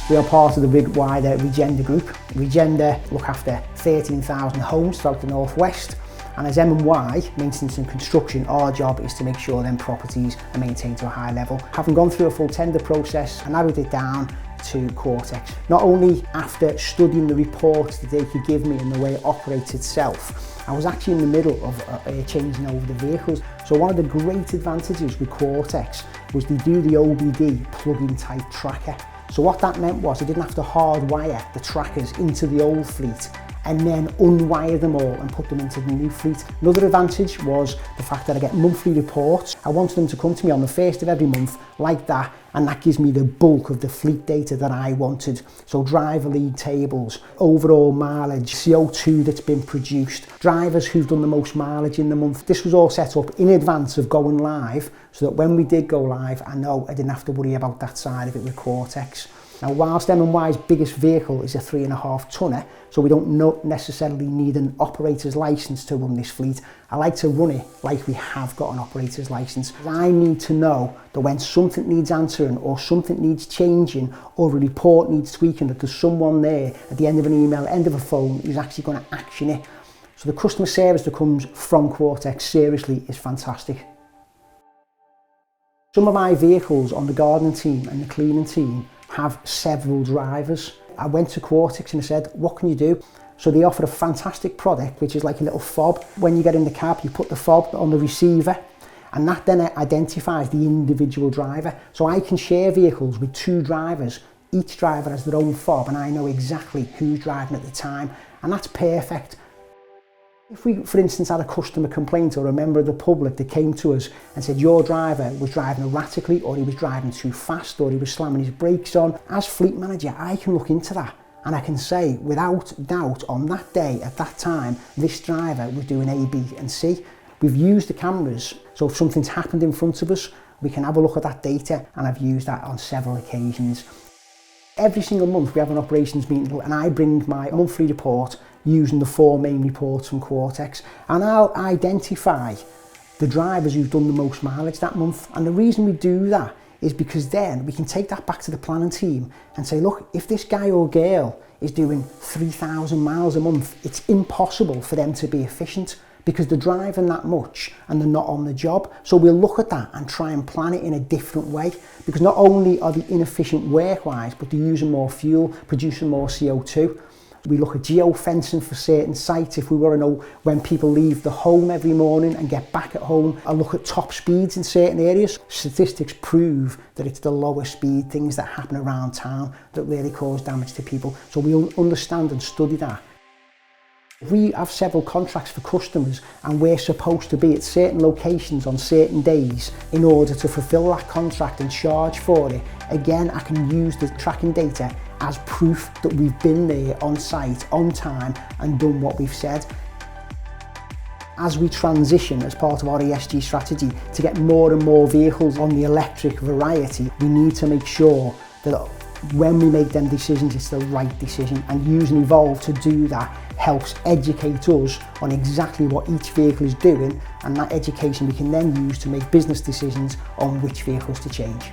We are part of the big wider Regender group. Regender look after 13,000 homes throughout the northwest, and as M&Y, maintenance and construction, our job is to make sure them properties are maintained to a high level. Having gone through a full tender process, I narrowed it down to Quartix. Not only after studying the reports that they could give me and the way it operates itself, I was actually in the middle of changing over the vehicles. So one of the great advantages with Quartix was they do the OBD plug-in type tracker. So what that meant was I didn't have to hardwire the trackers into the old fleet and then unwire them all and put them into the new fleet. Another advantage was the fact that I get monthly reports. I wanted them to come to me on the 1st of every month like that, and that gives me the bulk of the fleet data that I wanted. So driver league tables, overall mileage, CO2 that's been produced, drivers who've done the most mileage in the month. This was all set up in advance of going live, so that when we did go live, I didn't have to worry about that side of it with Quartix. Now, whilst M&Y's biggest vehicle is a 3.5 tonner, so we don't necessarily need an operator's license to run this fleet, I like to run it like we have got an operator's license. I need to know that when something needs answering or something needs changing or a report needs tweaking, that there's someone there at the end of an email, end of a phone, who's actually going to action it. So the customer service that comes from Quartix, seriously, is fantastic. Some of my vehicles on the gardening team and the cleaning team have several drivers. I went to Quartix and I said, what can you do? So they offer a fantastic product, which is like a little fob. When you get in the cab, you put the fob on the receiver, and that then identifies the individual driver. So I can share vehicles with 2 drivers. Each driver has their own fob, and I know exactly who's driving at the time, and that's perfect. If we, for instance, had a customer complaint or a member of the public that came to us and said your driver was driving erratically, or he was driving too fast, or he was slamming his brakes on, as fleet manager, I can look into that and I can say without doubt on that day, at that time, this driver was doing A, B and C. We've used the cameras, so if something's happened in front of us, we can have a look at that data, and I've used that on several occasions. Every single month we have an operations meeting, and I bring my monthly report using the 4 main reports from Quartix, and I'll identify the drivers who've done the most mileage that month. And the reason we do that is because then we can take that back to the planning team and say, look, if this guy or girl is doing 3,000 miles a month, it's impossible for them to be efficient because they're driving that much and they're not on the job. So we'll look at that and try and plan it in a different way, because not only are they inefficient work-wise, but they're using more fuel, producing more CO2. We look at geofencing for certain sites if we want to know when people leave the home every morning and get back at home. I look at top speeds in certain areas. Statistics prove that it's the lower speed things that happen around town that really cause damage to people. So we understand and study that. We have several contracts for customers, and we're supposed to be at certain locations on certain days in order to fulfill that contract and charge for it. Again, I can use the tracking data as proof that we've been there on site, on time, and done what we've said. As we transition as part of our ESG strategy to get more and more vehicles on the electric variety, we need to make sure that when we make them decisions, it's the right decision, and using Evolve to do that helps educate us on exactly what each vehicle is doing, and that education we can then use to make business decisions on which vehicles to change.